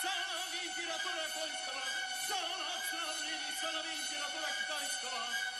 за императора польского, за национальными сынами императора китайского.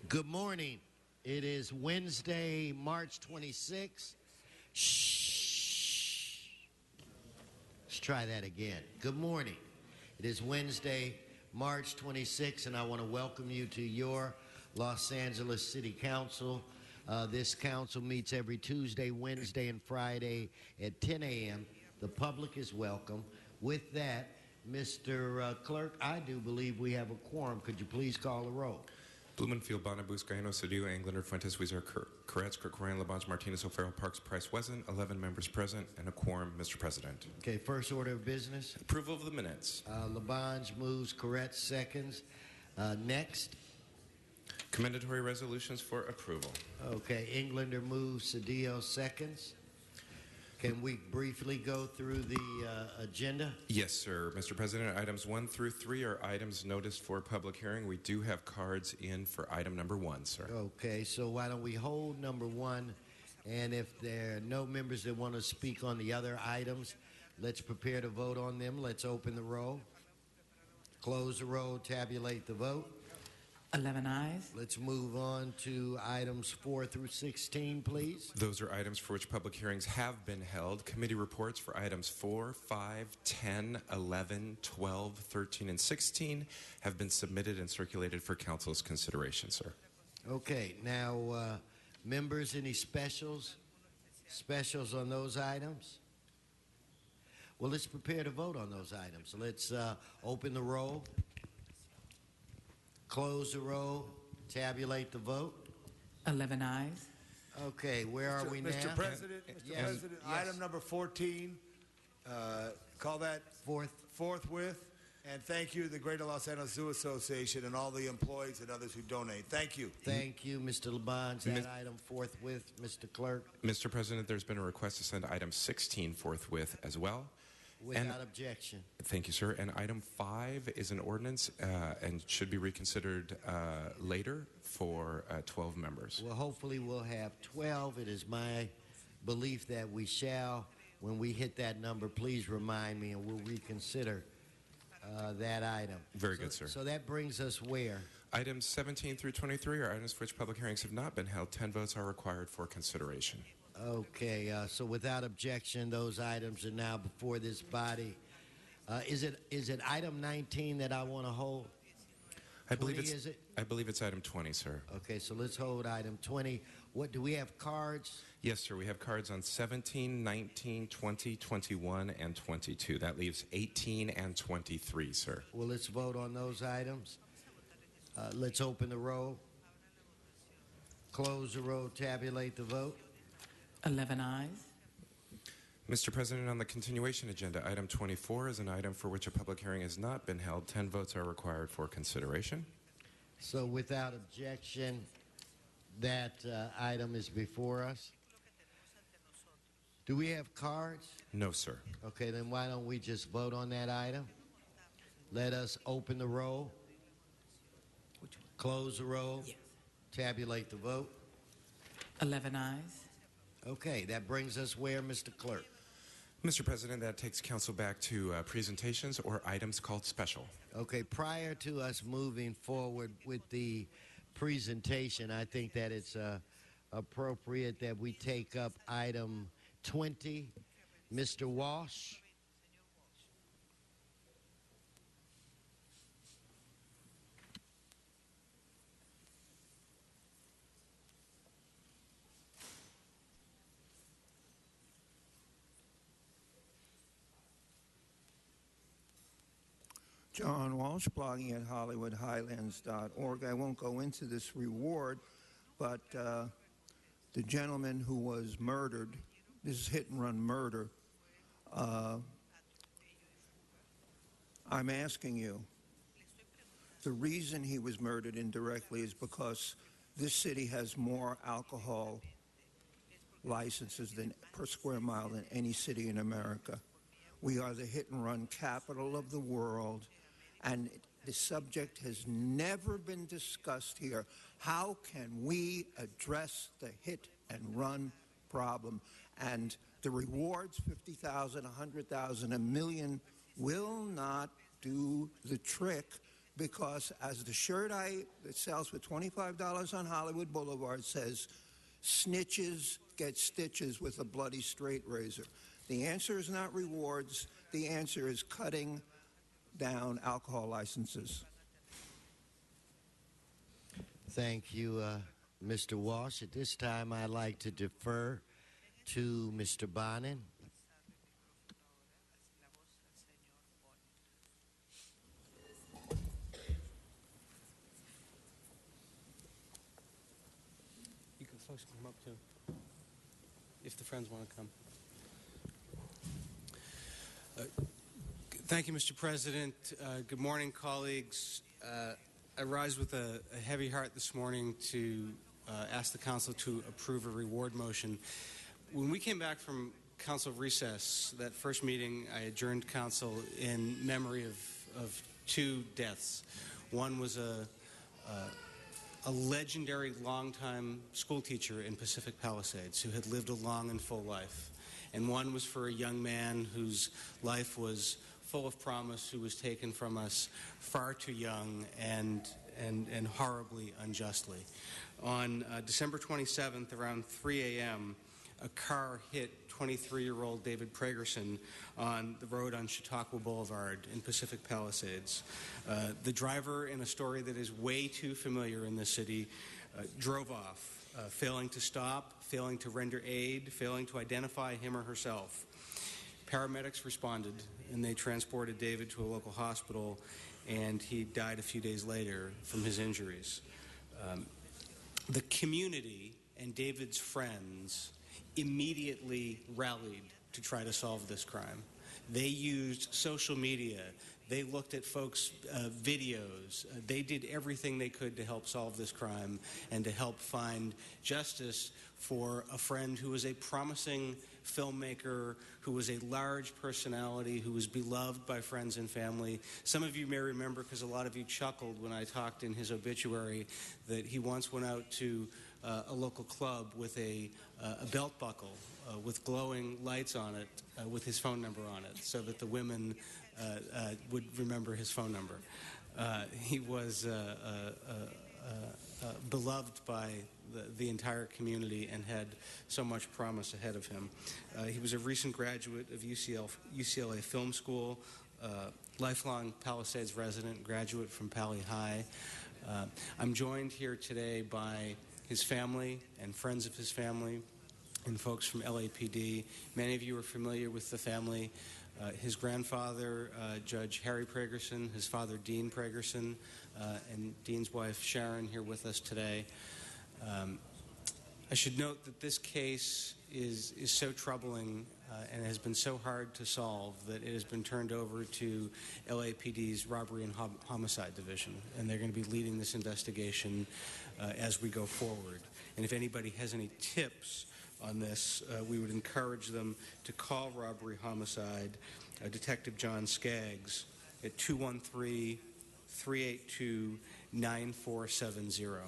Good morning. It is Wednesday, March 26th. Shh. Let's try that again. Good morning. It is Wednesday, March 26th, and I want to welcome you to your Los Angeles City Council. This council meets every Tuesday, Wednesday, and Friday at 10 a.m. The public is welcome. With that, Mr. Clerk, I do believe we have a quorum. Could you please call the roll? Blumenfield, Bonabuz, Galleno, Cedillo, Englander, Fuentes, Weezer, Koretz, Corcoran, Labange, Martinez, O'Farrell, Parks, Price, Wesson, 11 members present, and a quorum, Mr. President. Okay, first order of business. Approval of the minutes. Labange moves, Koretz seconds. Next. Commendatory resolutions for approval. Okay, Englander moves, Cedillo seconds. Can we briefly go through the agenda? Yes, sir. Mr. President, items 1 through 3 are items noticed for public hearing. We do have cards in for item number 1, sir. Okay, so why don't we hold number 1, and if there are no members that want to speak on the other items, let's prepare to vote on them. Let's open the roll, close the roll, tabulate the vote. 11 ayes. Let's move on to items 4 through 16, please. Those are items for which public hearings have been held. Committee reports for items 4, 5, 10, 11, 12, 13, and 16 have been submitted and circulated for council's consideration, sir. Okay, now, members, any specials? Specials on those items? Well, let's prepare to vote on those items. Let's open the roll, close the roll, tabulate the vote. 11 ayes. Okay, where are we now? Mr. President, Yes. President, Yes. item number 14, call that forthwith, and thank you to the Greater Los Angeles Zoo Association and all the employees and others who donate. Thank you. Thank you, Mr. Labange. That item forthwith, Mr. Clerk. Mr. President, there's been a request to send item 16 forthwith as well. Without objection. Thank you, sir. And item 5 is an ordinance and should be reconsidered later for 12 members. Well, hopefully we'll have 12. It is my belief that we shall. When we hit that number, please remind me and we'll reconsider that item. Very good, sir. So that brings us where? Items 17 through 23 are items for which public hearings have not been held. 10 votes are required for consideration. Okay, so without objection, those items are now before this body. Is it item 19 that I want to hold? I believe 20, is it? I believe it's item 20, sir. Okay, so let's hold item 20. What do we have cards? Yes, sir. We have cards on 17, 19, 20, 21, and 22. That leaves 18 and 23, sir. Well, let's vote on those items. Let's open the roll, close the roll, tabulate the vote. 11 ayes. Mr. President, on the continuation agenda, item 24 is an item for which a public hearing has not been held. 10 votes are required for consideration. So without objection, that item is before us. Do we have cards? No, sir. Okay, then why don't we just vote on that item? Let us open the roll, close the roll, tabulate the vote. 11 ayes. Okay, that brings us where, Mr. Clerk? Mr. President, that takes council back to presentations or items called special. Okay, prior to us moving forward with the presentation, I think that it's appropriate that we take up item 20. Mr. Walsh. John Walsh, blogging at HollywoodHighlands.org. I won't go into this reward, but the gentleman who was murdered, this is hit-and-run murder, I'm asking you, the reason he was murdered indirectly is because this city has more alcohol licenses per square mile than any city in America. We are the hit-and-run capital of the world. And the subject has never been discussed here. How can we address the hit-and-run problem? And the rewards, 50,000, 100,000, a million, will not do the trick because as the shirt that sells for $25 on Hollywood Boulevard says, snitches get stitches with a bloody straight razor. The answer is not rewards. The answer is cutting down alcohol licenses. Thank you, Mr. Walsh. At this time, I'd like to defer to Mr. Bonin. You can folks can come up too, if the friends want to come. Thank you, Mr. President. Good morning, colleagues. I rise with a heavy heart this morning to ask the Council to approve a reward motion. When we came back from Council recess, that first meeting, I adjourned Council in memory of two deaths. One was a legendary longtime school teacher in Pacific Palisades who had lived a long and full life. And one was for a young man whose life was full of promise, who was taken from us far too young and horribly unjustly. On December 27th, around 3 a.m., a car hit 23-year-old David Pragerson on the road on Chautauqua Boulevard in Pacific Palisades. The driver, in a story that is way too familiar in this city, drove off, failing to stop, failing to render aid, failing to identify him or herself. Paramedics responded, and they transported David to a local hospital, and he died a few days later from his injuries. The community and David's friends immediately rallied to try to solve this crime. They used social media. They looked at folks' videos. They did everything they could to help solve this crime and to help find justice for a friend who was a promising filmmaker, who was a large personality, who was beloved by friends and family. Some of you may remember, because a lot of you chuckled when I talked in his obituary, that he once went out to a local club with a belt buckle with glowing lights on it with his phone number on it so that the women would remember his phone number. He was beloved by the entire community and had so much promise ahead of him. He was a recent graduate of UCLA Film School, lifelong Palisades resident, graduate from Pali High. I'm joined here today by his family and friends of his family and folks from LAPD. Many of you are familiar with the family. His grandfather, Judge Harry Pragerson, his father, Dean Pragerson, and Dean's wife, Sharon, here with us today. I should note that this case is so troubling and has been so hard to solve that it has been turned over to LAPD's Robbery and Homicide Division, and they're going to be leading this investigation as we go forward. And if anybody has any tips on this, we would encourage them to call Robbery Homicide Detective John Skaggs at 213-382-9470.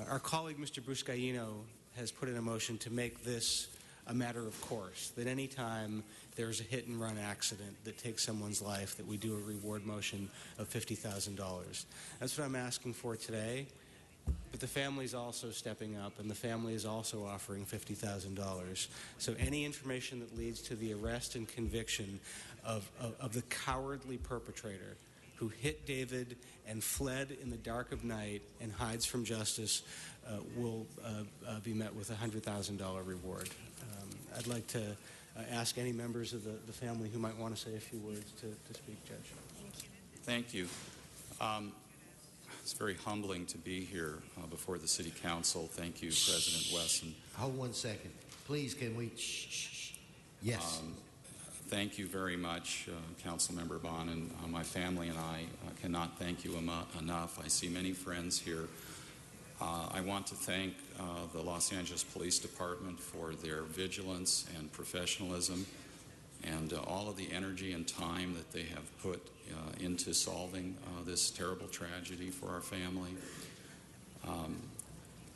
Our colleague, Mr. Bruscaino, has put in a motion to make this a matter of course, that any time there's a hit-and-run accident that takes someone's life, that we do a reward motion of $50,000. That's what I'm asking for today. But the family is also stepping up, and the family is also offering $50,000. So any information that leads to the arrest and conviction of the cowardly perpetrator who hit David and fled in the dark of night and hides from justice will be met with a $100,000 reward. I'd like to ask any members of the family who might want to say a few words to speak, Judge. Thank you. It's very humbling to be here before the City Council. Thank you, President Wesson. Hold 1 second. Please, can we... Shh. Yes. Thank you very much, Councilmember Bonin. My family and I cannot thank you enough. I see many friends here. I want to thank the Los Angeles Police Department for their vigilance and professionalism and all of the energy and time that they have put into solving this terrible tragedy for our family.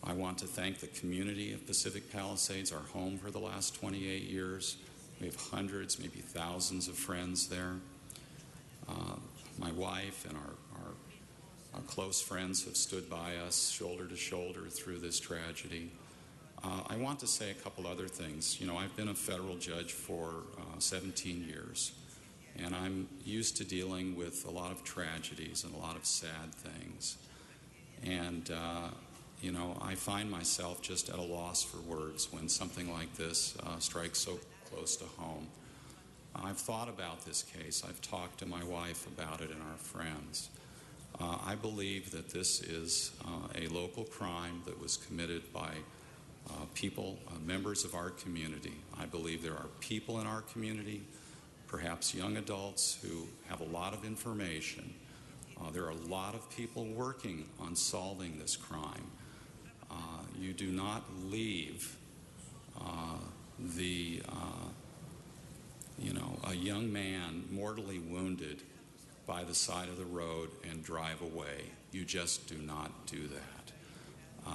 I want to thank the community of Pacific Palisades, our home for the last 28 years. We have hundreds, maybe thousands of friends there. My wife and our close friends have stood by us shoulder to shoulder through this tragedy. I want to say a couple other things. You know, I've been a federal judge for 17 years, and I'm used to dealing with a lot of tragedies and a lot of sad things. And, you know, I find myself just at a loss for words when something like this strikes so close to home. I've thought about this case. I've talked to my wife about it and our friends. I believe that this is a local crime that was committed by people, members of our community. I believe there are people in our community, perhaps young adults, who have a lot of information. There are a lot of people working on solving this crime. You do not leave a young man mortally wounded by the side of the road and drive away. You just do not do that.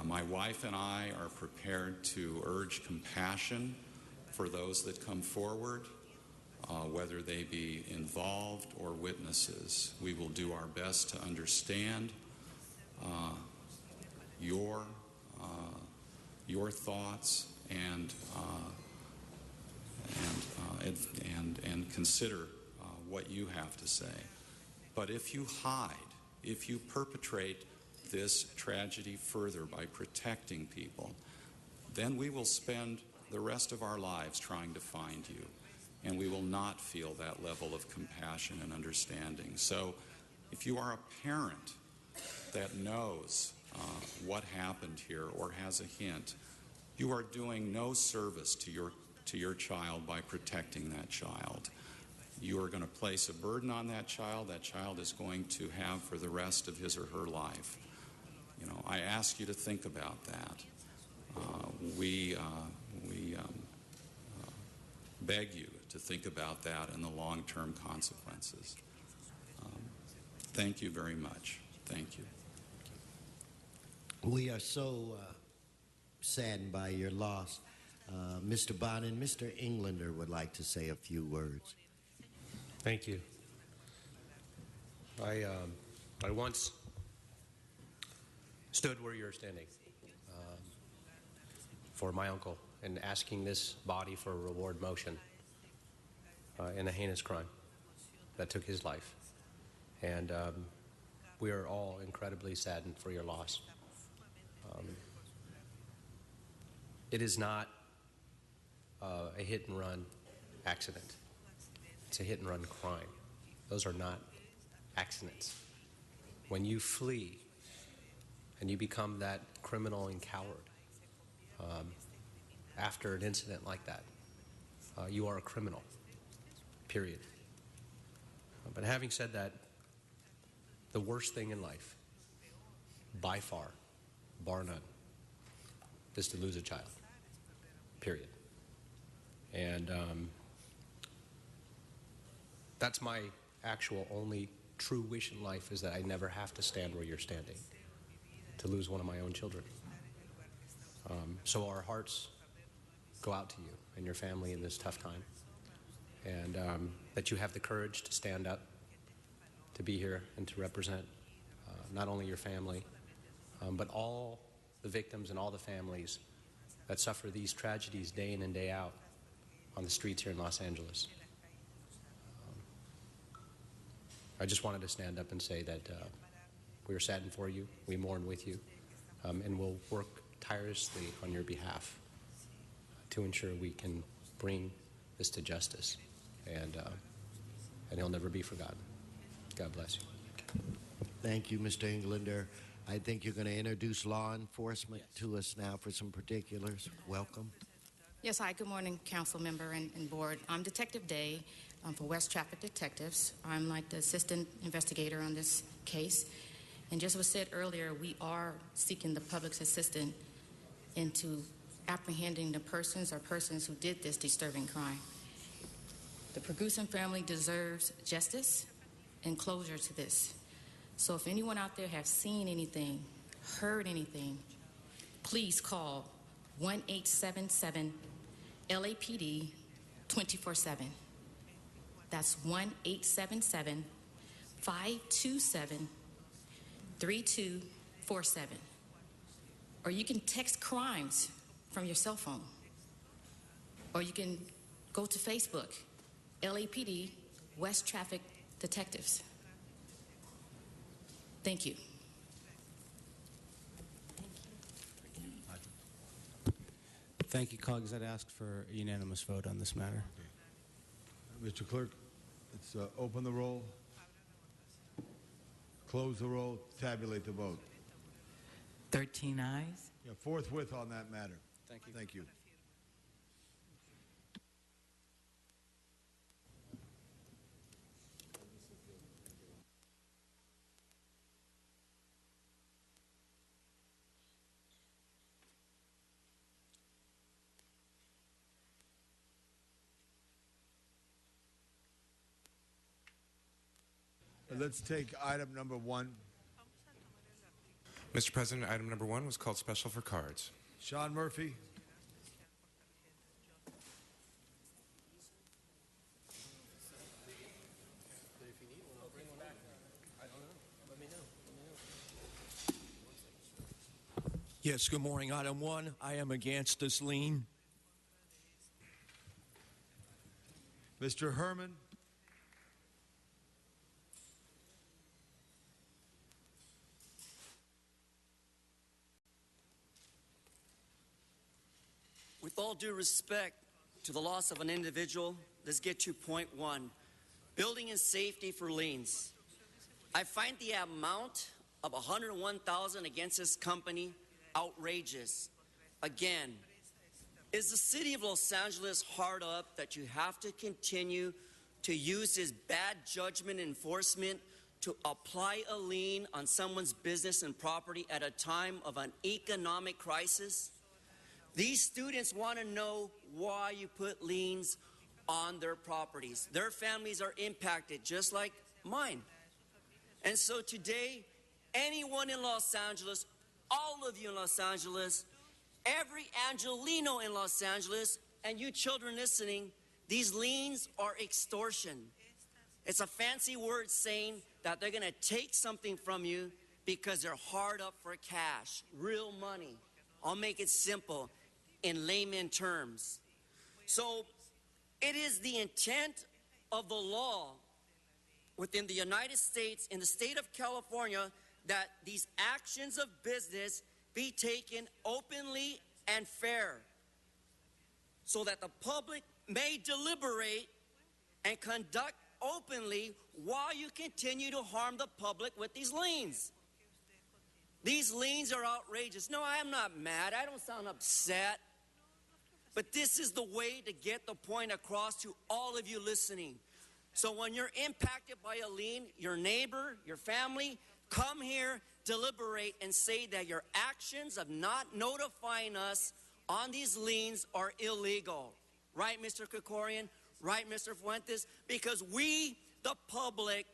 My wife and I are prepared to urge compassion for those that come forward, whether they be involved or witnesses. We will do our best to understand your thoughts and consider what you have to say. But if you hide, if you perpetrate this tragedy further by protecting people, then we will spend the rest of our lives trying to find you, and we will not feel that level of compassion and understanding. So if you are a parent that knows what happened here or has a hint, you are doing no service to your child by protecting that child. You are going to place a burden on that child is going to have for the rest of his or her life. You know, I ask you to think about that. We beg you to think about that and the long-term consequences. Thank you very much. Thank you. We are so saddened by your loss. Mr. Bonin, Mr. Englander would like to say a few words. Thank you. I once stood where you're standing for my uncle and asking this body for a reward motion in a heinous crime that took his life. And we are all incredibly saddened for your loss. It is not a hit-and-run accident. It's a hit-and-run crime. Those are not accidents. When you flee and you become that criminal and coward after an incident like that, you are a criminal, period. But having said that, the worst thing in life, by far, bar none, is to lose a child, period. And that's my actual only true wish in life, is that I never have to stand where you're standing, to lose one of my own children. So our hearts go out to you and your family in this tough time, and that you have the courage to stand up, to be here and to represent not only your family, but all the victims and all the families that suffer these tragedies day in and day out on the streets here in Los Angeles. I just wanted to stand up and say that we are saddened for you, we mourn with you, and we'll work tirelessly on your behalf to ensure we can bring this to justice, and he'll never be forgotten. God bless you. Thank you, Mr. Englander. I think you're going to introduce law enforcement to us now for some particulars. Welcome. Yes, hi. Good morning, council member and board. I'm Detective Day for West Traffic Detectives. I'm like the assistant investigator on this case. And just was said earlier, we are seeking the public's assistance into apprehending the persons who did this disturbing crime. The Perguson family deserves justice and closure to this. So if anyone out there has seen anything, heard anything, please call 1-877-LAPD 24/7. That's 1-877-527-0227. 3247. Or you can text crimes from your cell phone. Or you can go to Facebook, LAPD West Traffic Detectives. Thank you. Thank you, colleagues. I'd ask for a unanimous vote on this matter. Mr. Clerk, let's open the roll, close the roll, tabulate the vote. 13 ayes. Yeah, forthwith on that matter. Thank you. Thank you. Let's take item number 1. Mr. President, item number 1 was called special for cards. Sean Murphy. Yes, good morning. Item 1, I am against this lien. Mr. Herman. With all due respect to the loss of an individual, let's get to point 1. Building and safety for liens. I find the amount of $101,000 against this company outrageous. Again, is the city of Los Angeles hard up that you have to continue to use this bad judgment enforcement to apply a lien on someone's business and property at a time of an economic crisis? These students want to know why you put liens on their properties. Their families are impacted just like mine. And so today, anyone in Los Angeles, all of you in Los Angeles, every Angelino in Los Angeles, and you children listening, these liens are extortion. It's a fancy word saying that they're going to take something from you because they're hard up for cash, real money. I'll make it simple in layman terms. So it is the intent of the law within the United States, in the state of California, that these actions of business be taken openly and fair so that the public may deliberate and conduct openly while you continue to harm the public with these liens. These liens are outrageous. No, I am not mad. I don't sound upset. But this is the way to get the point across to all of you listening. So when you're impacted by a lien, your neighbor, your family, come here, deliberate, and say that your actions of not notifying us on these liens are illegal. Right, Mr. Krikorian? Right, Mr. Fuentes? Because we, the public,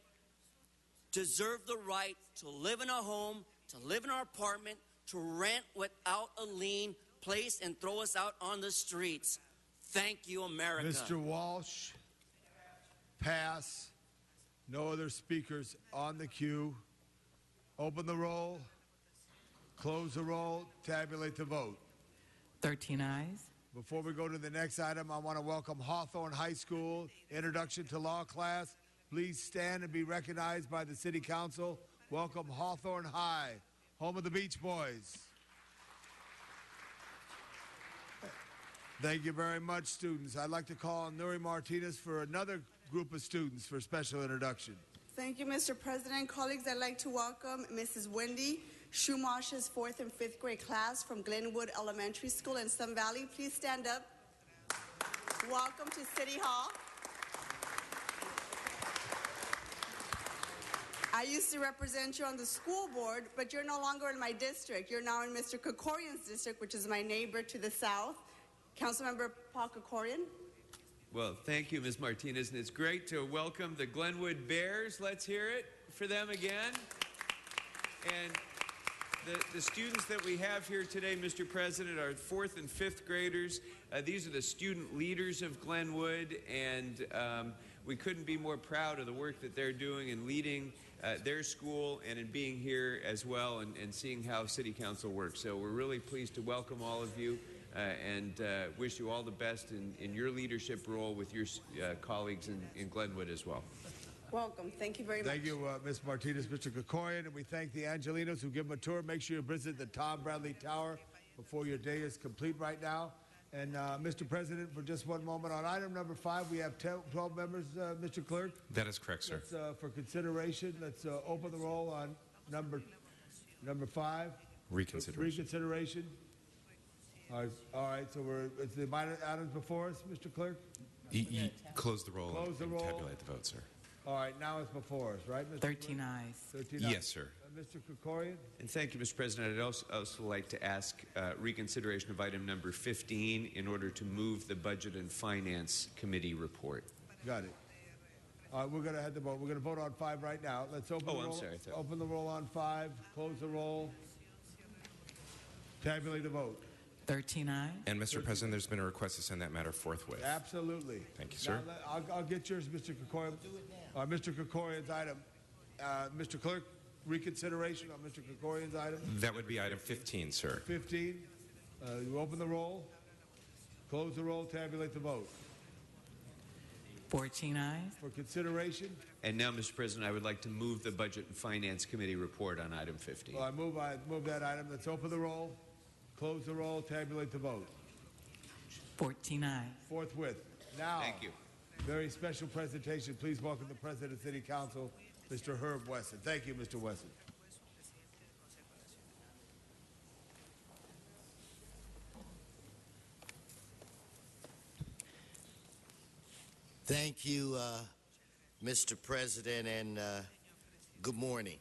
deserve the right to live in a home, to live in our apartment, to rent without a lien placed and throw us out on the streets. Thank you, America. Mr. Walsh. Pass. No other speakers on the queue. Open the roll. Close the roll. Tabulate the vote. 13 ayes. Before we go to the next item, I want to welcome Hawthorne High School Introduction to Law class. Please stand and be recognized by the City Council. Welcome Hawthorne High, home of the Beach Boys. Thank you very much, students. I'd like to call on Nuri Martinez for another group of students for special introduction. Thank you, Mr. President. Colleagues, I'd like to welcome Mrs. Wendy Schumacher's 4th and 5th grade class from Glenwood Elementary School in Sun Valley. Please stand up. Welcome to City Hall. I used to represent you on the school board, but you're no longer in my district. You're now in Mr. Krikorian's district, which is my neighbor to the south. Councilmember Paul Krikorian. Well, thank you, Ms. Martinez, and it's great to welcome the Glenwood Bears. Let's hear it for them again. And the students that we have here today, Mr. President, are 4th and 5th graders. These are the student leaders of Glenwood, and we couldn't be more proud of the work that they're doing in leading their school and in being here as well and seeing how City Council works. So we're really pleased to welcome all of you and wish you all the best in your leadership role with your colleagues in Glenwood as well. Welcome. Thank you very much. Thank you, Ms. Martinez, Mr. Krikorian, and we thank the Angelinos who give them a tour. Make sure you visit the Tom Bradley Tower before your day is complete right now. And, Mr. President, for just one moment, on item number 5, we have 12 members, Mr. Clerk. That is correct, sir. Let's, for consideration, let's open the roll on number 5. Reconsideration. Reconsideration. All right, so it's the minor items before us, Mr. Clerk? Close the roll Close the and roll. tabulate the vote, sir. All right, now it's before us, right, Mr. 13 Clerk? ayes. 13 Yes, ayes. sir. Mr. Krikorian? And thank you, Mr. President. I'd also like to ask reconsideration of item number 15 in order to move the Budget and Finance Committee report. Got it. All right, we're going to have the vote. We're going to vote on 5 right now. Let's open the roll. I'm sorry. I thought- Open the roll on 5. Close the roll. Tabulate the vote. 13 ayes. And, Mr. President, there's been a request to send that matter forthwith. Absolutely. Thank you, sir. Now, I'll get yours, Mr. Krikorian. Mr. Krikorian's item. Mr. Clerk, reconsideration on Mr. Krikorian's item. That would be item 15, sir. 15. You open the roll. Close the roll. Tabulate the vote. 14 ayes. For consideration, And now, Mr. President, I would like to move the Budget and Finance Committee report on item 15. I move that item. Let's open the roll. Close the roll. Tabulate the vote. 14 ayes. Forthwith. Now, Thank you. very special presentation. Please welcome the President of City Council, Mr. Herb Wesson. Thank you, Mr. Wesson. Thank you, Mr. President, and good morning.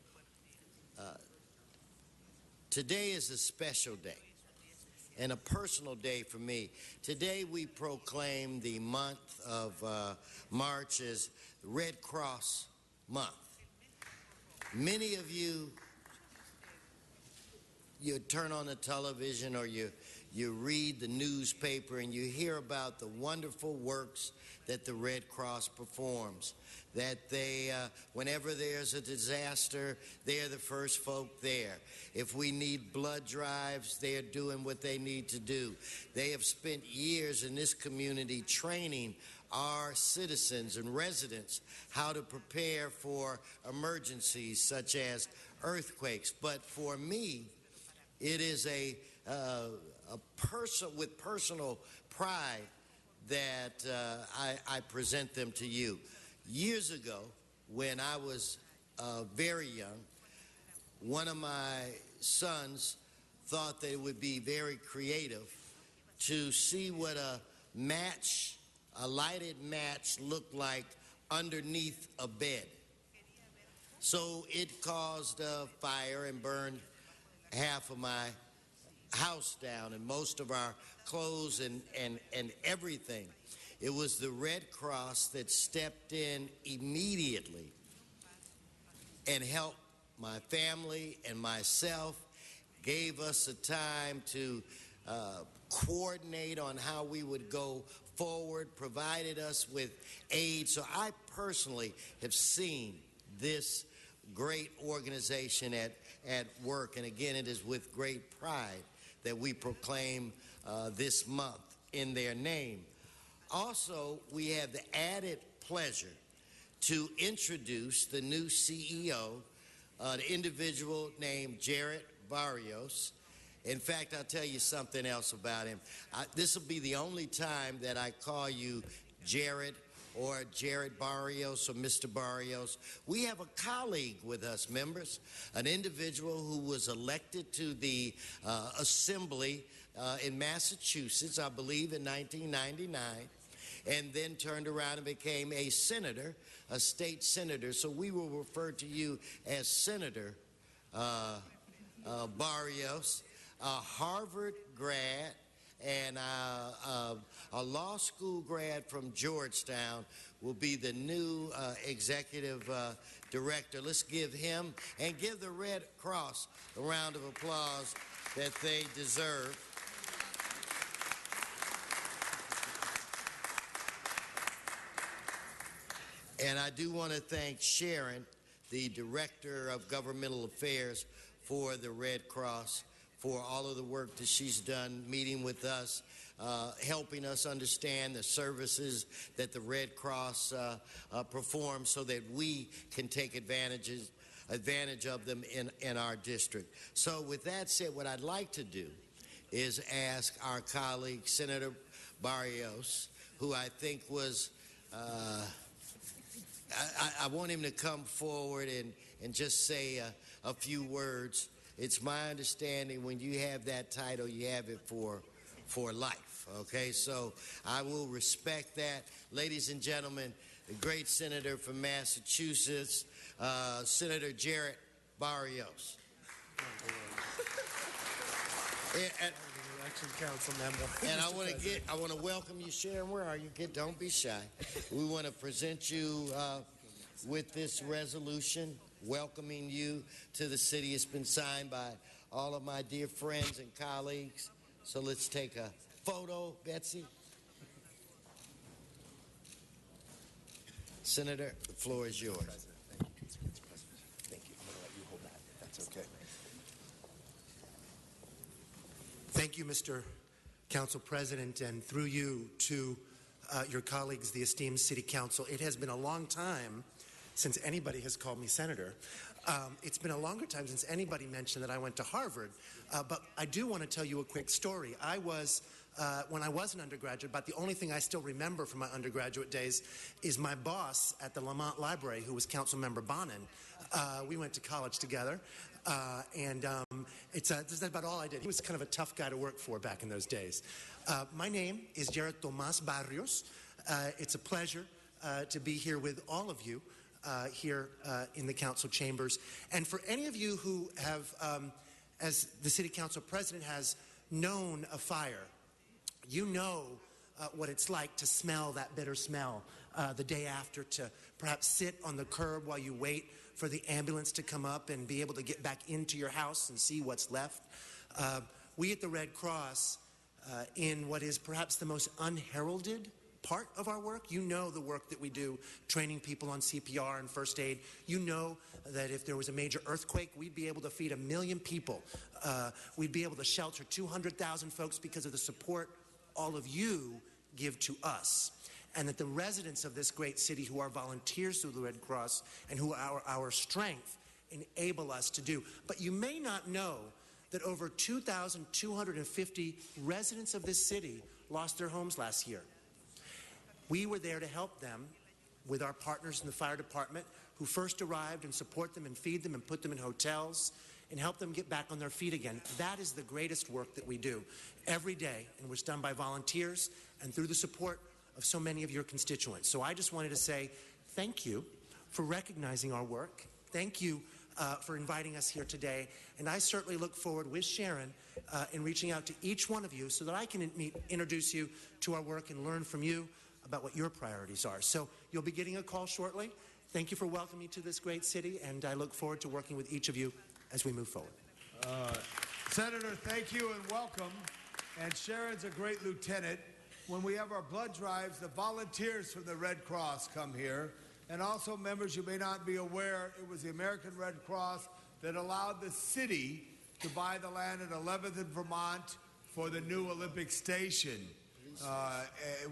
Today is a special day and a personal day for me. Today we proclaim the month of March as Red Cross Month. Many of you turn on the television or you read the newspaper and you hear about the wonderful works that the Red Cross performs, that they, whenever there's a disaster, they're the first folk there. If we need blood drives, they're doing what they need to do. They have spent years in this community training our citizens and residents how to prepare for emergencies such as earthquakes. But for me, it is with personal pride that I present them to you. Years ago, when I was very young, one of my sons thought that it would be very creative to see what a lighted match looked like underneath a bed. So it caused a fire and burned half of my house down and most of our clothes and everything. It was the Red Cross that stepped in immediately and helped my family and myself, gave us a time to coordinate on how we would go forward, provided us with aid. So I personally have seen this great organization at work. And again, it is with great pride that we proclaim this month in their name. Also, we have the added pleasure to introduce the new CEO, an individual named Jared Barrios. In fact, I'll tell you something else about him. This will be the only time that I call you Jared or Jared Barrios or Mr. Barrios. We have a colleague with us, members, an individual who was elected to the Assembly in Massachusetts, I believe in 1999, and then turned around and became a senator, a state senator. So we will refer to you as Senator Barrios, a Harvard grad, and a law school grad from Georgetown will be the new executive director. Let's give him and give the Red Cross a round of applause that they deserve. And I do want to thank Sharon, the Director of Governmental Affairs for the Red Cross, for all of the work that she's done, meeting with us, helping us understand the services that the Red Cross performs so that we can take advantage of them in our district. So with that said, what I'd like to do is ask our colleague, Senator Barrios, who I think was, I want him to come forward and just say a few words. It's my understanding when you have that title, you have it for life, okay? So I will respect that. Ladies and gentlemen, the great senator from Massachusetts, Senator Jarrett Barrios. Election council member. And I want to welcome you, Sharon. Where are you? Don't be shy. We want to present you with this resolution, welcoming you to the city. It's been signed by all of my dear friends and colleagues. So let's take a photo, Betsy. Senator, the floor is yours. Thank you. I'm going to let you hold that, if that's okay. Thank you, Mr. Council President, and through you to your colleagues, the esteemed City Council. It has been a long time since anybody has called me senator. It's been a longer time since anybody mentioned that I went to Harvard, but I do want to tell you a quick story. I was, when I was an undergraduate, about the only thing I still remember from my undergraduate days is my boss at the Lamont Library, who was Councilmember Bonin. We went to college together, and that's about all I did. He was kind of a tough guy to work for back in those days. My name is Jared Tomas Barrios. It's a pleasure to be here with all of you here in the council chambers. And for any of you who have, as the City Council President has known a fire, you know what it's like to smell that bitter smell the day after, to perhaps sit on the curb while you wait for the ambulance to come up and be able to get back into your house and see what's left. We at the Red Cross, in what is perhaps the most unheralded part of our work, you know the work that we do training people on CPR and first aid. You know that if there was a major earthquake, we'd be able to feed 1 million people. We'd be able to shelter 200,000 folks because of the support all of you give to us. And that the residents of this great city, who are volunteers through the Red Cross and who are our strength, enable us to do. But you may not know that over 2,250 residents of this city lost their homes last year. We were there to help them with our partners in the fire department, who first arrived, and support them and feed them and put them in hotels and help them get back on their feet again. That is the greatest work that we do every day, and it's done by volunteers and through the support of so many of your constituents. So I just wanted to say thank you for recognizing our work. Thank you for inviting us here today. And I certainly look forward with Sharon in reaching out to each one of you so that I can introduce you to our work and learn from you about what your priorities are. So you'll be getting a call shortly. Thank you for welcoming me to this great city, and I look forward to working with each of you as we move forward. Senator, thank you and welcome. And Sharon's a great lieutenant. When we have our blood drives, the volunteers from the Red Cross come here. And also, members, you may not be aware, it was the American Red Cross that allowed the city to buy the land at 11th and Vermont for the new Olympic station,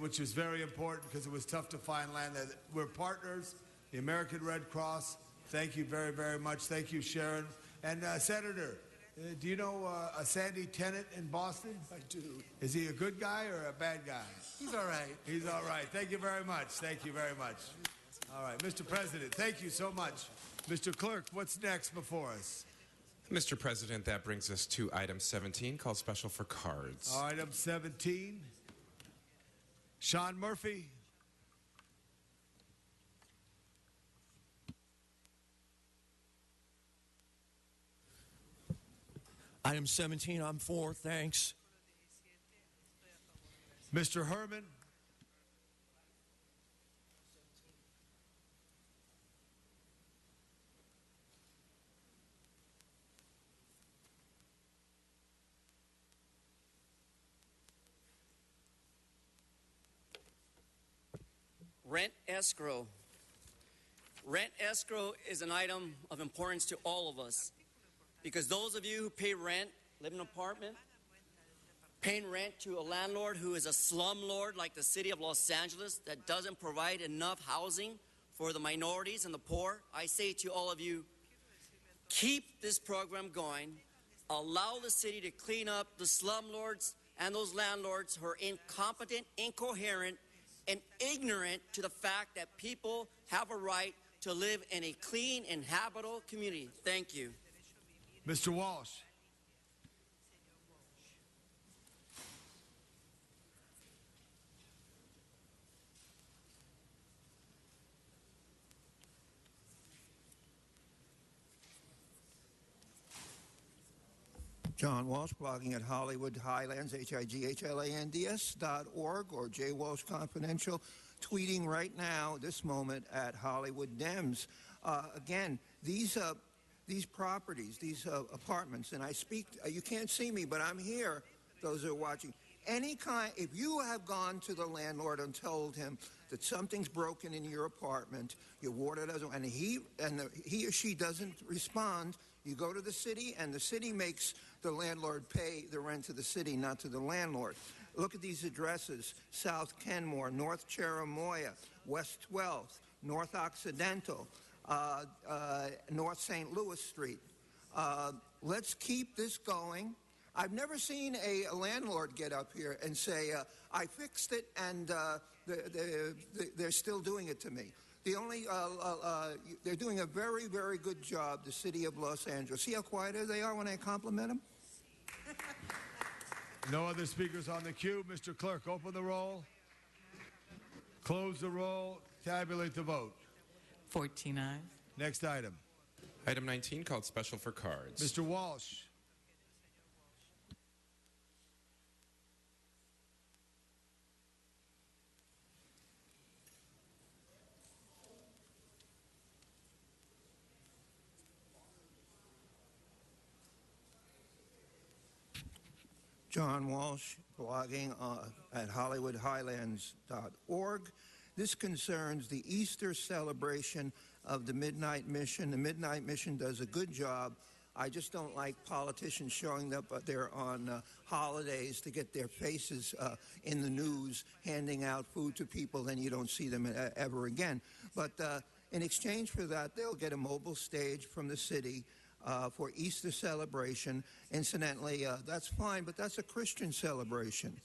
which is very important because it was tough to find land. We're partners, the American Red Cross. Thank you very, very much. Thank you, Sharon. And Senator, do you know a Sandy Tennant in Boston? I do. Is he a good guy or a bad guy? He's all right. He's all right. Thank you very much. Thank you very much. All right, Mr. President, thank you so much. Mr. Clerk, what's next before us? Mr. President, that brings us to item 17, called Special for Cards. Item 17. Sean Murphy. Item 17, I'm for. Thanks. Mr. Herman. Rent escrow. Rent escrow is an item of importance to all of us because those of you who pay rent, live in an apartment, paying rent to a landlord who is a slumlord like the city of Los Angeles that doesn't provide enough housing for the minorities and the poor, I say to all of you, keep this program going. Allow the city to clean up the slumlords and those landlords who are incompetent, incoherent, and ignorant to the fact that people have a right to live in a clean and habitable community. Thank you. Mr. Walsh. John Walsh, blogging at Hollywood Highlands, HIGHLANDS.org, or J. Walsh Confidential, tweeting right now, this moment, at Hollywood Dems. Again, these properties, these apartments, and I speak, you can't see me, but I'm here, those who are watching. If you have gone to the landlord and told him that something's broken in your apartment, your water doesn't, and he or she doesn't respond, you go to the city, and the city makes the landlord pay the rent to the city, not to the landlord. Look at these addresses: South Kenmore, North Cherimoya, West 12th, North Occidental, North St. Louis Street. Let's keep this going. I've never seen a landlord get up here and say, I fixed it, and they're still doing it to me. They're doing a very, very good job, the city of Los Angeles. See how quiet they are when I compliment them? No other speakers on the queue. Mr. Clerk, open the roll, close the roll, tabulate the vote. 14 ayes. Next item. Item 19, called special for cards. Mr. Walsh. John Walsh, blogging at HollywoodHighlands.org. This concerns the Easter celebration of the Midnight Mission. The Midnight Mission does a good job. I just don't like politicians showing up there on holidays to get their faces in the news, handing out food to people, then you don't see them ever again. But in exchange for that, they'll get a mobile stage from the city for Easter celebration. Incidentally, that's fine, but that's a Christian celebration.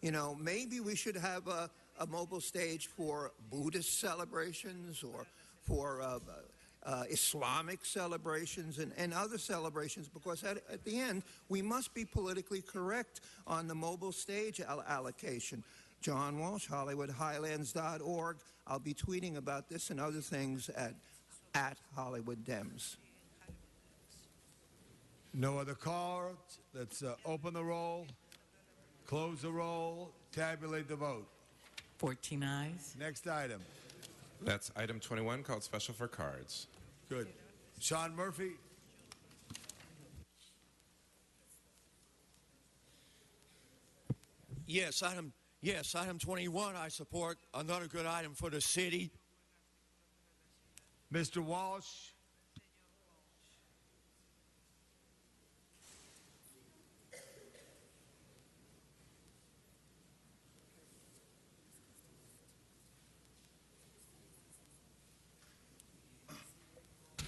You know, maybe we should have a mobile stage for Buddhist celebrations or for Islamic celebrations and other celebrations, because at the end, we must be politically correct on the mobile stage allocation. John Walsh, HollywoodHighlands.org. I'll be tweeting about this and other things at Hollywood Dems. No other cards. Let's open the roll, close the roll, tabulate the vote. 14 ayes. Next item. That's item 21, called special for cards. Good. Sean Murphy. Yes, item 21, I support. Another good item for the city. Mr. Walsh.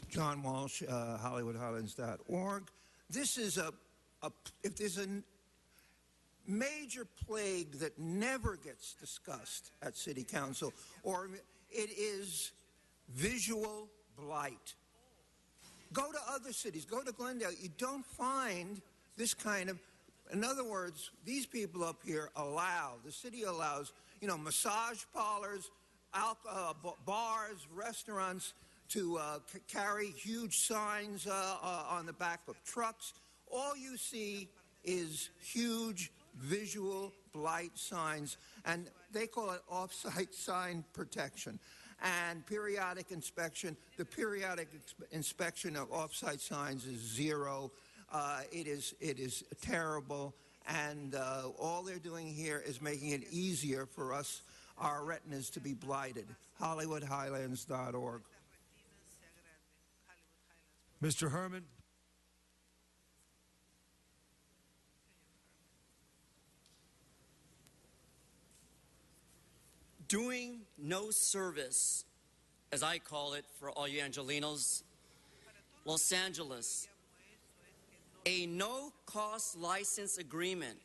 John Walsh, HollywoodHighlands.org. This is if there's a major plague that never gets discussed at City Council, or it is visual blight. Go to other cities. Go to Glendale. You don't find this kind of, in other words, these people up here the city allows, massage parlors, bars, restaurants, to carry huge signs on the back of trucks. All you see is huge visual blight signs, and they call it off-site sign protection. And periodic inspection, the periodic inspection of off-site signs is zero. It is terrible, and all they're doing here is making it easier for us, our retinas, to be blighted. HollywoodHighlands.org. Mr. Herman. Doing no service, as I call it for all you Angelinos, Los Angeles, a no-cost license agreement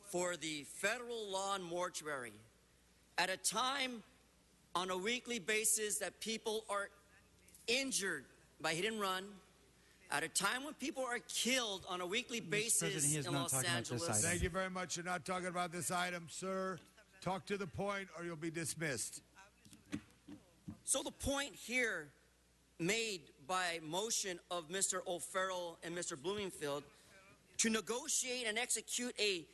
for the federal lawn mortuary at a time on a weekly basis that people are injured by hit and run, at a time when people are killed on a weekly basis in Los Angeles. Thank you very much. You're not talking about this item, sir. Talk to the point or you'll be dismissed. So the point here made by motion of Mr. O'Farrell and Mr. Bloomingfield to negotiate and execute a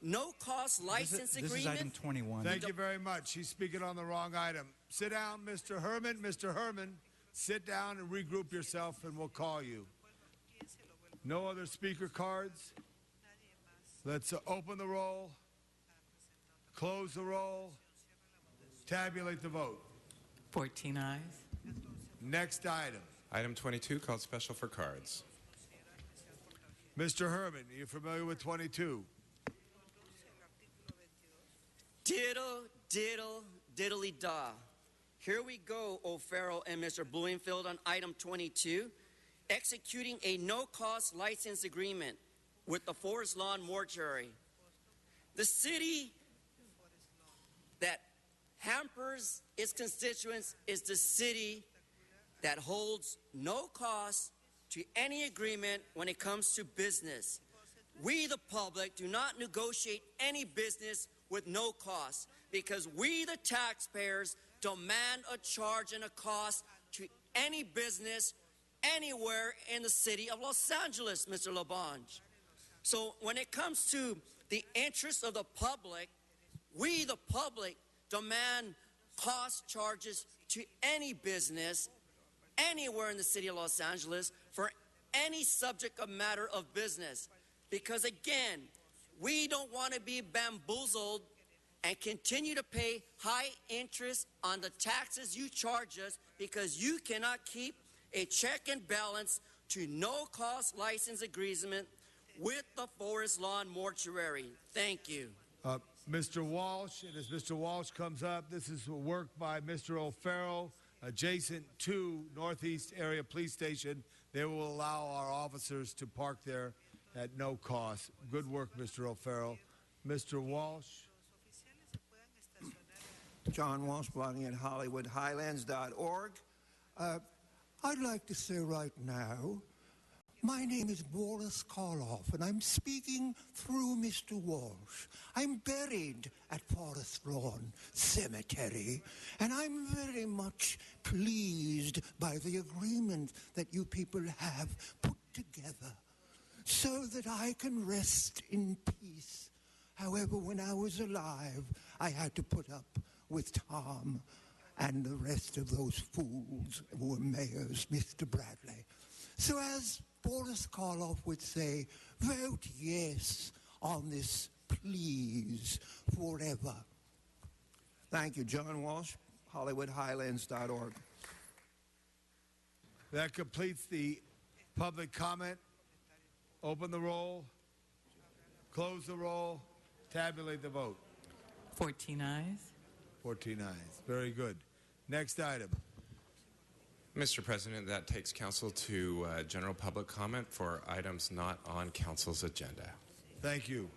no-cost license agreement. This is item 21. Thank you very much. He's speaking on the wrong item. Sit down, Mr. Herman. Mr. Herman, sit down and regroup yourself and we'll call you. No other speaker cards? Let's open the roll, close the roll, tabulate the vote. 14 ayes. Next item. Item 22, called special for cards. Mr. Herman, are you familiar with 22? Diddle, diddle, diddly-da. Here we go, O'Farrell and Mr. Bloomingfield, on item 22, executing a no-cost license agreement with the Forest Lawn Mortuary. The city that hampers its constituents is the city that holds no cost to any agreement when it comes to business. We, the public, do not negotiate any business with no cost because we, the taxpayers, demand a charge and a cost to any business anywhere in the city of Los Angeles, Mr. LaBonge. So when it comes to the interest of the public, we, the public, demand cost charges to any business anywhere in the city of Los Angeles for any subject of matter of business. Because again, we don't want to be bamboozled and continue to pay high interest on the taxes you charge us because you cannot keep a check and balance to no-cost license agreement with the Forest Lawn Mortuary. Thank you. Mr. Walsh, and as Mr. Walsh comes up, this is work by Mr. O'Farrell, adjacent to Northeast Area Police Station. They will allow our officers to park there at no cost. Good work, Mr. O'Farrell. Mr. Walsh. John Walsh, blogging at HollywoodHighlands.org. I'd like to say right now, my name is Boris Karloff, and I'm speaking through Mr. Walsh. I'm buried at Forest Lawn Cemetery, and I'm very much pleased by the agreement that you people have put together so that I can rest in peace. However, when I was alive, I had to put up with Tom and the rest of those fools who were mayors, Mr. Bradley. So as Boris Karloff would say, vote yes on this, please, forever. Thank you, John Walsh, HollywoodHighlands.org. That completes the public comment. Open the roll, close the roll, tabulate the vote. 14 ayes. 14 ayes. Very good. Next item. Mr. President, that takes council to general public comment for items not on council's agenda. Thank you.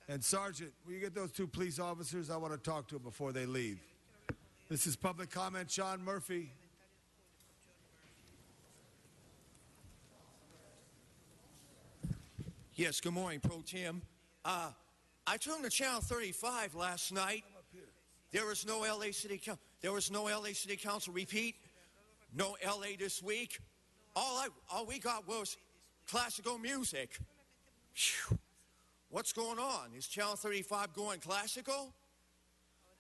And Sergeant, will you get those two police officers? I want to talk to them before they leave. This is public comment. Sean Murphy. Yes, good morning, Pro Tem. I turned to Channel 35 last night. There was no LA City Council. There was no LA City Council repeat. No LA this week. All we got was classical music. Whew. What's going on? Is Channel 35 going classical?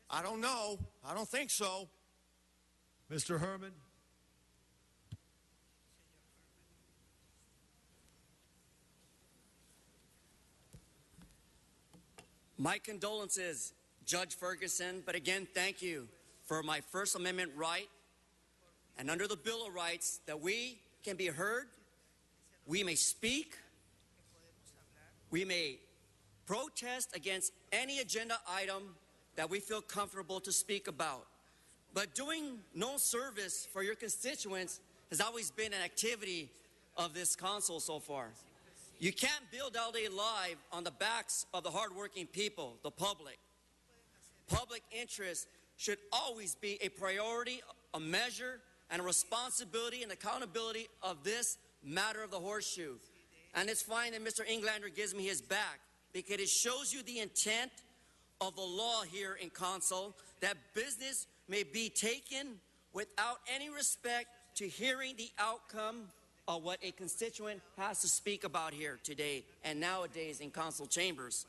I don't know. I don't think so. Mr. Herman. My condolences, Judge Ferguson, but again, thank you for my First Amendment right and under the Bill of Rights that we can be heard we may speak, we may protest against any agenda item that we feel comfortable to speak about. But doing no service for your constituents has always been an activity of this council so far. You can't build LA Live on the backs of the hardworking people, the public. Public interest should always be a priority, a measure, and a responsibility and accountability of this matter of the horseshoe. And it's fine that Mr. Englander gives me his back, because it shows you the intent of the law here in council, that business may be taken without any respect to hearing the outcome of what a constituent has to speak about here today and nowadays in council chambers.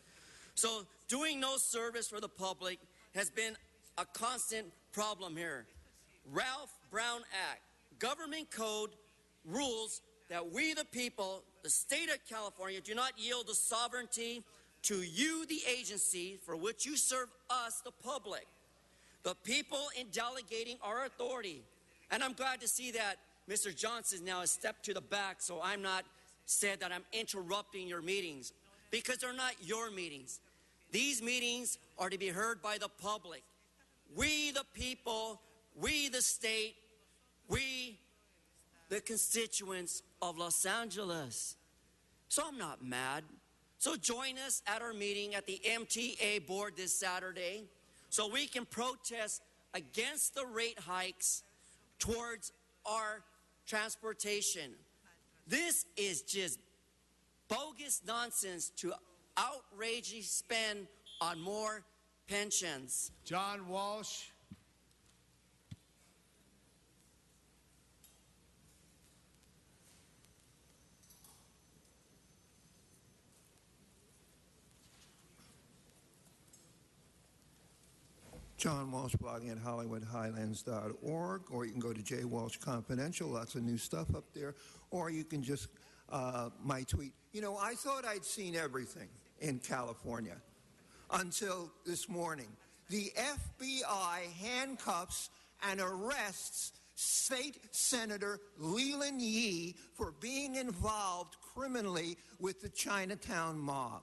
So doing no service for the public has been a constant problem here. Ralph Brown Act, government code, rules that we the people, the state of California, do not yield the sovereignty to you, the agency for which you serve us, the public, the people, in delegating our authority. And I'm glad to see that Mr. Johnson now has stepped to the back, so I'm not said that I'm interrupting your meetings, because they're not your meetings. These meetings are to be heard by the public. We the people, we the state, we the constituents of Los Angeles. So I'm not mad. So join us at our meeting at the MTA board this Saturday so we can protest against the rate hikes towards our transportation. This is just bogus nonsense to outrageously spend on more pensions. John Walsh. John Walsh, blogging at HollywoodHighlands.org, or you can go to J. Walsh Confidential. Lots of new stuff up there. Or you can just, my tweet. You know, I thought I'd seen everything in California until this morning. The FBI handcuffs and arrests State Senator Leland Yee for being involved criminally with the Chinatown mob.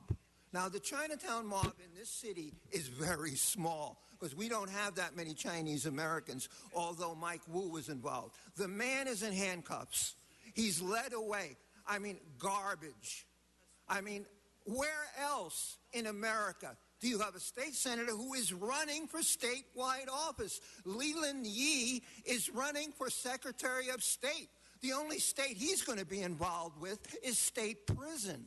Now, the Chinatown mob in this city is very small, because we don't have that many Chinese Americans, although Mike Wu was involved. The man is in handcuffs. He's led away. I mean, garbage. I mean, where else in America do you have a state senator who is running for statewide office? Leland Yee is running for Secretary of State. The only state he's going to be involved with is state prison.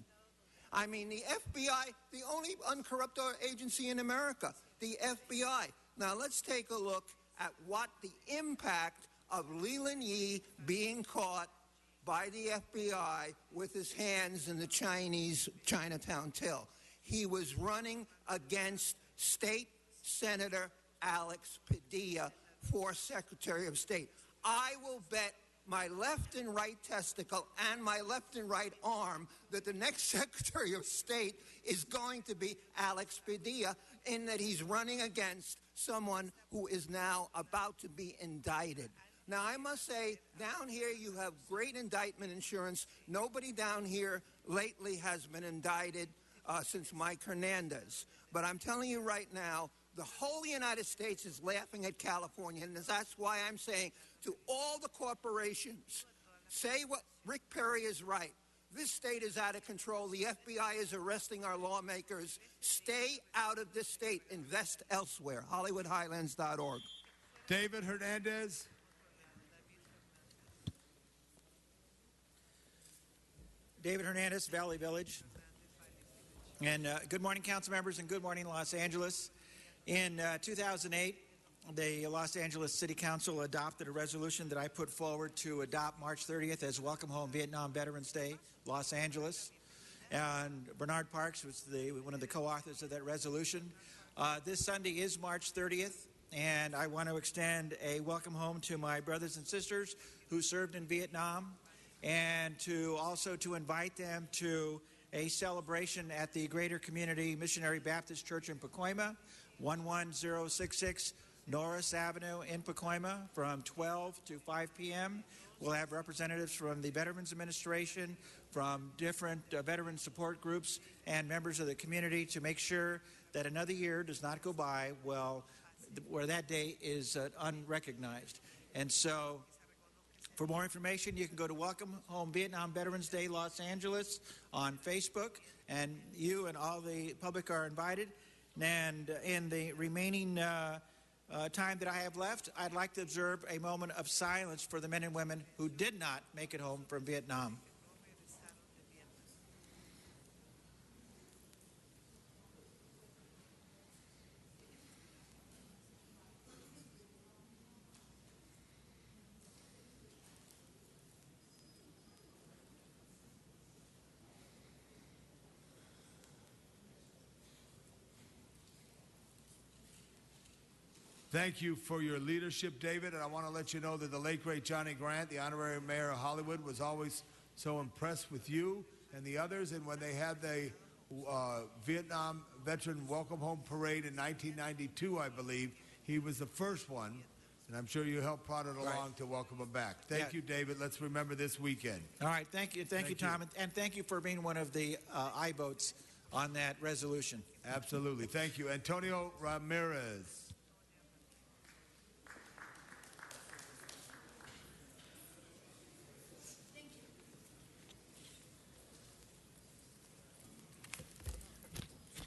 I mean, the FBI, the only uncorrupt agency in America, the FBI. Now, let's take a look at what the impact of Leland Yee being caught by the FBI with his hands in the Chinese Chinatown till. He was running against State Senator Alex Padilla for Secretary of State. I will bet my left and right testicle and my left and right arm that the next Secretary of State is going to be Alex Padilla, in that he's running against someone who is now about to be indicted. Now, I must say, down here you have great indictment insurance. Nobody down here lately has been indicted since Mike Hernandez. But I'm telling you right now, the whole United States is laughing at California, and that's why I'm saying to all the corporations, say what Rick Perry is right. This state is out of control. The FBI is arresting our lawmakers. Stay out of this state. Invest elsewhere. HollywoodHighlands.org. David Hernandez. David Hernandez, Valley Village. And good morning, council members, and good morning, Los Angeles. In 2008, the Los Angeles City Council adopted a resolution that I put forward to adopt March 30th as Welcome Home Vietnam Veterans Day, Los Angeles. And Bernard Parks was one of the co-authors of that resolution. This Sunday is March 30th, and I want to extend a welcome home to my brothers and sisters who served in Vietnam, and also to invite them to a celebration at the Greater Community Missionary Baptist Church in Pacoima, 11066 Norris Avenue in Pacoima, from 12 to 5 p.m. We'll have representatives from the Veterans Administration, from different veteran support groups, and members of the community to make sure that another year does not go by where that day is unrecognized. And so, for more information, you can go to Welcome Home Vietnam Veterans Day Los Angeles on Facebook, and you and all the public are invited. And in the remaining time that I have left, I'd like to observe a moment of silence for the men and women who did not make it home from Vietnam. Thank you for your leadership, David. And I want to let you know that the late, great Johnny Grant, the honorary mayor of Hollywood, was always so impressed with you and the others. And when they had the Vietnam Veteran Welcome Home Parade in 1992, I believe, he was the first one. And I'm sure you helped prod it along to welcome him back. Thank you, David. Let's remember this weekend. All right. Thank you, Tom. And thank you for being one of the aye votes on that resolution. Absolutely. Thank you. Antonio Ramirez.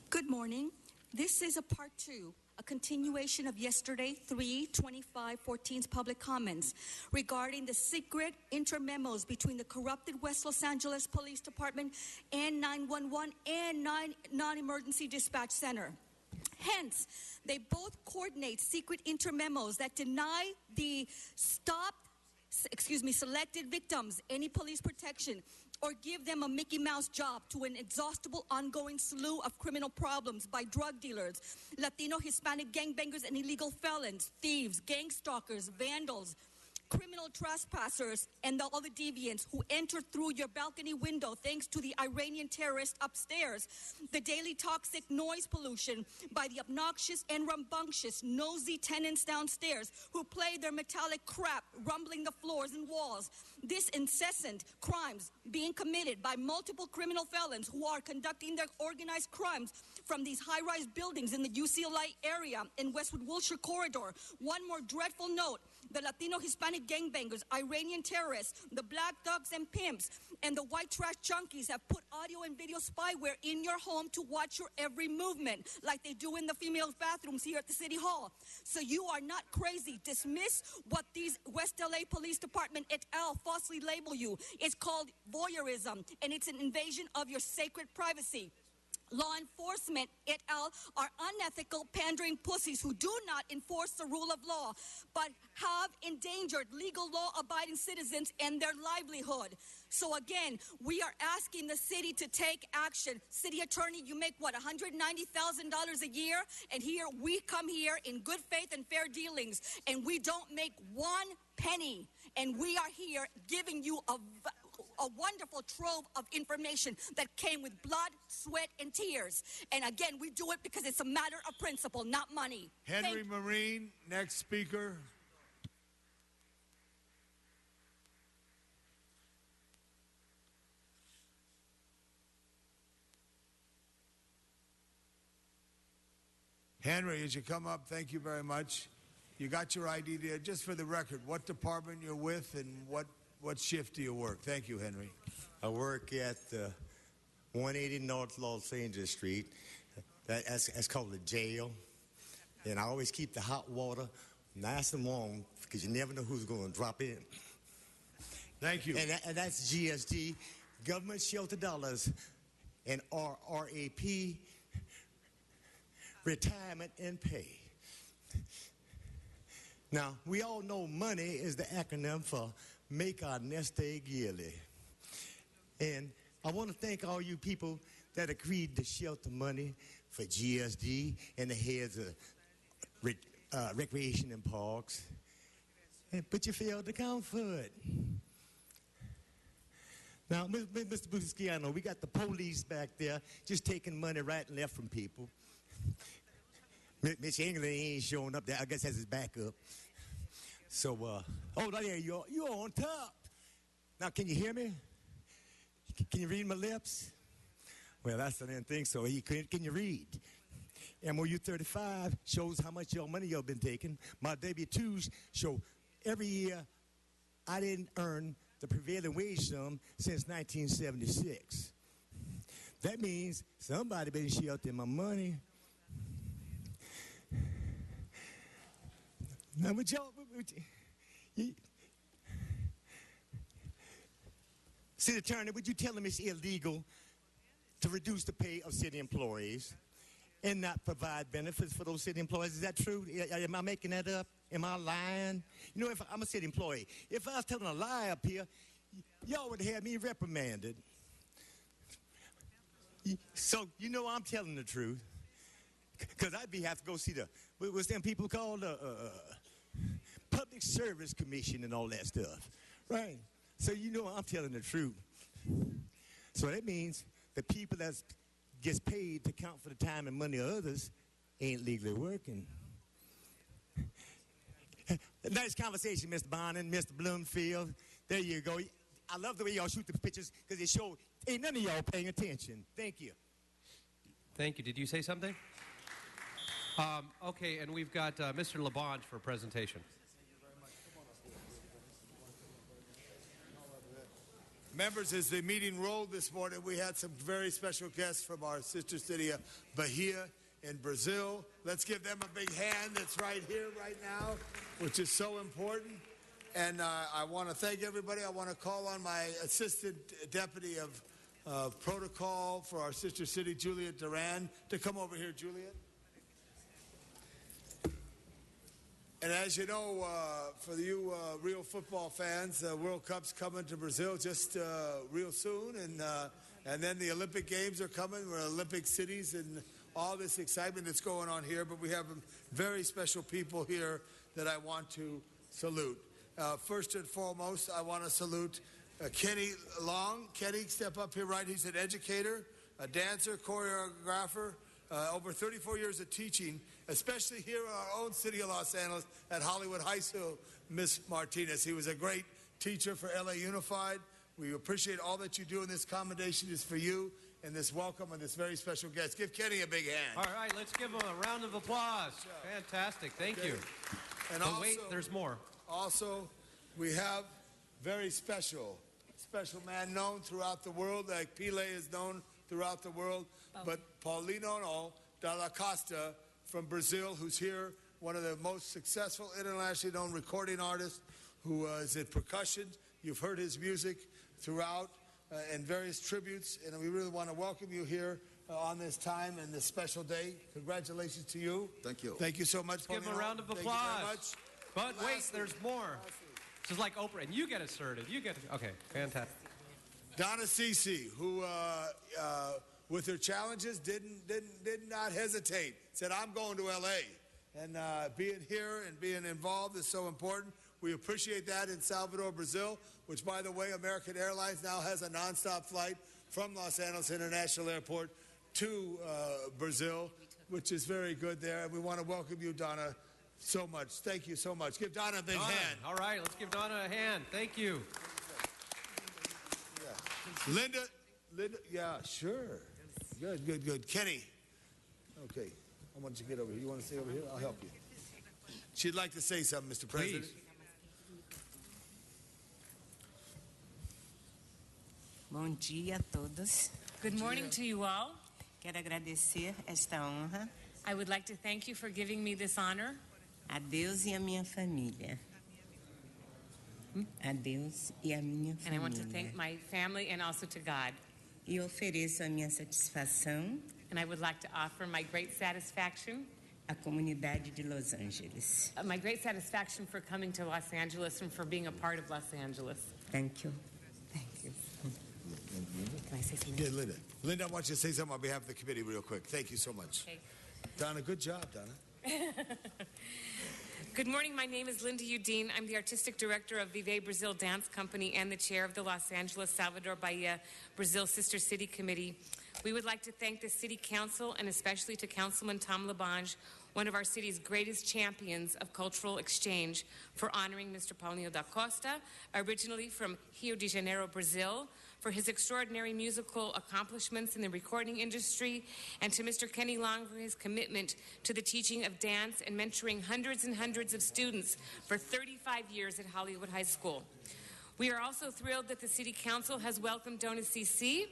Good morning. This is a part 2, a continuation of yesterday, 3/25/14's public comments regarding the secret intermemos between the corrupted West Los Angeles Police Department and 911 and non-emergency dispatch center. Hence, they both coordinate secret intermemos that deny the selected victims any police protection or give them a Mickey Mouse job to an exhaustible ongoing slew of criminal problems by drug dealers, Latino, Hispanic gangbangers and illegal felons, thieves, gang stalkers, vandals, criminal trespassers, and all the deviants who enter through your balcony window thanks to the Iranian terrorist upstairs, the daily toxic noise pollution by the obnoxious and rambunctious nosy tenants downstairs who play their metallic crap rumbling the floors and walls, this incessant crimes being committed by multiple criminal felons who are conducting their organized crimes from these high-rise buildings in the UCLA area in Westwood Wilshire corridor. One more dreadful note: the Latino Hispanic gangbangers, Iranian terrorists, the black thugs and pimps, and the white trash junkies have put audio and video spyware in your home to watch your every movement, like they do in the females' bathrooms here at the City Hall. So you are not crazy. Dismiss what these West LA Police Department et al. Falsely label you. It's called voyeurism, and it's an invasion of your sacred privacy. Law enforcement et al. Are unethical, pandering pussies who do not enforce the rule of law, but have endangered legal law-abiding citizens and their livelihood. So again, we are asking the city to take action. City attorney, you make what, $190,000 a year? And here we come here in good faith and fair dealings, and we don't make one penny. And we are here giving you a wonderful trove of information that came with blood, sweat, and tears. And again, we do it because it's a matter of principle, not money. Henry Marine, next speaker. Henry, as you come up, thank you very much. You got your ID there. Just for the record, what department you're with and what shift do you work? Thank you, Henry. I work at 180 North Los Angeles Street. That's called the jail. And I always keep the hot water nice and warm because you never know who's going to drop in. Thank you. And that's GSD, Government Shelter Dollars, and RRAP, Retirement and Pay. Now, we all know money is the acronym for Make Our Nest Egg Yearly. And I want to thank all you people that agreed to shelter money for GSD and the heads of recreation and parks. But you failed to count for it. Now, Mr. Busquiano, we got the police back there just taking money right and left from people. Miss England ain't showing up there. I guess that's his backup. So, oh, there you are. You're on top. Now, can you hear me? Can you read my lips? Well, I didn't think so. Can you read? MOU 35 shows how much your money you've been taking. My W-2s show every year I didn't earn the prevailing wage sum since 1976. That means somebody been sheltering my money. Now, City Attorney, would you tell them it's illegal to reduce the pay of city employees and not provide benefits for those city employees? Is that true? Am I making that up? Am I lying? You know, if I'm a city employee, if I was telling a lie up here, y'all would have me reprimanded. So, you know I'm telling the truth. Because I'd have to go see what's them people called Public Service Commission and all that stuff. Right? So you know I'm telling the truth. So that means the people that gets paid to count for the time and money of others ain't legally working. Nice conversation, Mr. Bonin, Mr. Bloomfield. There you go. I love the way y'all shoot the pictures because it shows ain't none of y'all paying attention. Thank you. Thank you. Did you say something? Okay, and we've got Mr. LaBonge for a presentation. Members, as the meeting rolled this morning, we had some very special guests from our sister city of Bahia in Brazil. Let's give them a big hand that's right here, right now, which is so important. And I want to thank everybody. I want to call on my Assistant Deputy of Protocol for our sister city, Juliet Duran, to come over here, Juliet. And as you know, for you real football fans, the World Cup's coming to Brazil just real soon, and then the Olympic Games are coming. We're Olympic cities and all this excitement that's going on here. But we have very special people here that I want to salute. First and foremost, I want to salute Kenny Long. Kenny, step up here, right? He's an educator, a dancer, choreographer. Over 34 years of teaching, especially here in our own city of Los Angeles at Hollywood High School, Miss Martinez. He was a great teacher for LA Unified. We appreciate all that you do, and this commendation is for you and this welcome and this very special guest. Give Kenny a big hand. All right, let's give him a round of applause. Fantastic. Thank you. And but also, wait, there's more. Also, we have very special man known throughout the world, like Pele is known throughout the world, but Paulino da la Costa from Brazil, who's here, one of the most successful internationally known recording artists who is in percussion. You've heard his music throughout and various tributes, and we really want to welcome you here on this time and this special day. Congratulations to you. Thank you. Thank you so much, Give him a round of applause. Thank you very much. But wait, there's more. This is like Oprah, and you get asserted. Okay, fantastic. Donna Cece, who with her challenges did not hesitate. Said, I'm going to L.A. And being here and being involved is so important. We appreciate that in Salvador, Brazil, which, by the way, American Airlines now has a nonstop flight from Los Angeles International Airport to Brazil, which is very good there. And we want to welcome you, Donna, so much. Thank you so much. Give Donna a big hand. All right, let's give Donna a hand. Thank you. Yeah. Linda, yeah, sure. Good. Kenny. Okay. I want you to get over here. You want to stay over here? I'll help you. She'd like to say something, Mr. President. Please. Bom dia a todos. Good morning to you all. Quero agradecer esta honra I would like to thank you for giving me this honor. a Deus e a minha família. A Deus e a minha And I want to família. thank my family and also to God. E ofereço a minha satisfação And I would like to offer my great satisfaction, à comunidade de Los Angeles. my great satisfaction for coming to Los Angeles and for being a part of Los Angeles. Thank you. Can I say something? Yeah, Linda. Linda, I want you to say something on behalf of the committee real quick. Thank you so much. Okay. Donna, good job, Donna. Good morning. My name is Linda Udine. I'm the artistic director of Vive Brazil Dance Company and the chair of the Los Angeles Salvador Bahia Brazil Sister City Committee. We would like to thank the City Council and especially to Councilman Tom LaBonge one of our city's greatest champions of cultural exchange, for honoring Mr. Paulinho da Costa, originally from Rio de Janeiro, Brazil, for his extraordinary musical accomplishments in the recording industry, and to Mr. Kenny Long for his commitment to the teaching of dance and mentoring hundreds and hundreds of students for 35 years at Hollywood High School. We are also thrilled that the City Council has welcomed Dona Cici,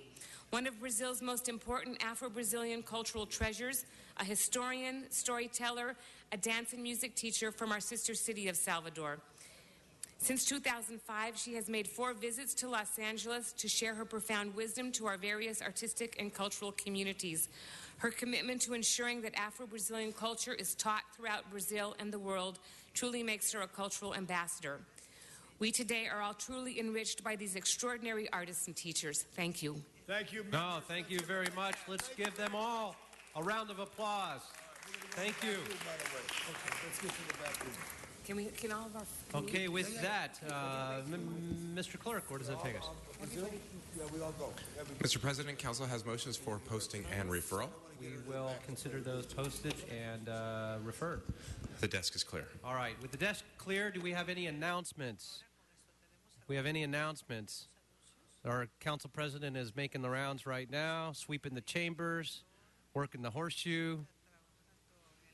one of Brazil's most important Afro-Brazilian cultural treasures, a historian, storyteller, a dance and music teacher from our sister city of Salvador. Since 2005, she has made 4 visits to Los Angeles to share her profound wisdom to our various artistic and cultural communities. Her commitment to ensuring that Afro-Brazilian culture is taught throughout Brazil and the world truly makes her a cultural ambassador. We today are all truly enriched by these extraordinary artists and teachers. Thank you. Thank you. No, thank you very much. Let's give them all a round of applause. Thank you. Can all of our... Okay, with that, Mr. Clerk, where does that take us? Mr. President, Council has motions for posting and referral. We will consider those posted and referred. The desk is clear. All right, with the desk clear, do we have any announcements? We have any announcements? Our council president is making the rounds right now, sweeping the chambers, working the horseshoe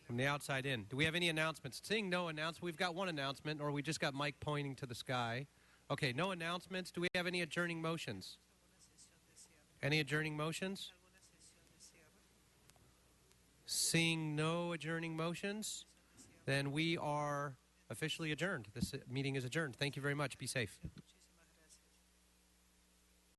from the outside in. Do we have any announcements? Seeing no announcement, we've got one announcement, or we just got Mike pointing to the sky. Okay, no announcements. Do we have any adjourning motions? Any adjourning motions? Seeing no adjourning motions, then we are officially adjourned. This meeting is adjourned. Thank you very much. Be safe.